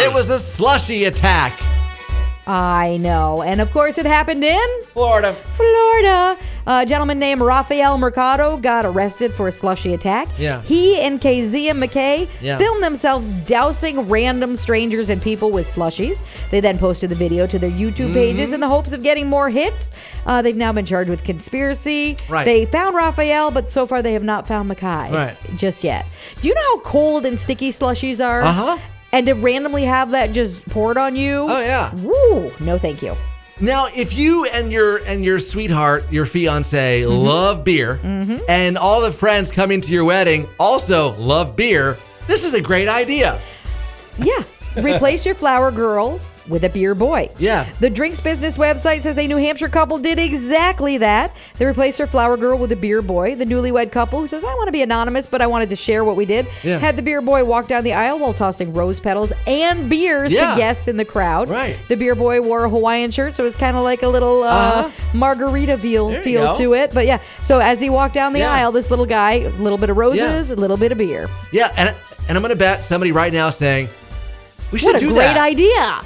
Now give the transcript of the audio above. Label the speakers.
Speaker 1: It was a Slushie attack.
Speaker 2: I know. And of course, it happened in
Speaker 1: Florida.
Speaker 2: A gentleman named Rafael Mercado got arrested for a Slushie attack.
Speaker 1: Yeah.
Speaker 2: He and Kezia McKay
Speaker 1: Yeah.
Speaker 2: filmed themselves dousing random strangers and people with slushies. They then posted the video to their YouTube pages in the hopes of getting more hits. They've now been charged with conspiracy.
Speaker 1: Right.
Speaker 2: They found Rafael, but so far they have not found McKay.
Speaker 1: Right.
Speaker 2: Just yet. Do you know how cold and sticky slushies are?
Speaker 1: Uh-huh.
Speaker 2: And to randomly have that just poured on you?
Speaker 1: Oh, yeah.
Speaker 2: Woo! No, thank you.
Speaker 1: Now, if you and your sweetheart, your fiance, love beer, and all the friends coming to your wedding also love beer, this is a great idea.
Speaker 2: Yeah. Replace your flower girl with a beer boy.
Speaker 1: Yeah.
Speaker 2: The drinks business website says a New Hampshire couple did exactly that. They replaced their flower girl with a beer boy. The newlywed couple, who says, I want to be anonymous, but I wanted to share what we did, had the beer boy walk down the aisle while tossing rose petals and beers to guests in the crowd.
Speaker 1: Right.
Speaker 2: The beer boy wore a Hawaiian shirt, so it was kind of like a little margarita feel to it. But yeah, so as he walked down the aisle, this little guy, a little bit of roses, a little bit of beer.
Speaker 1: Yeah, and I'm going to bet somebody right now saying, we should do that.
Speaker 2: What a great idea.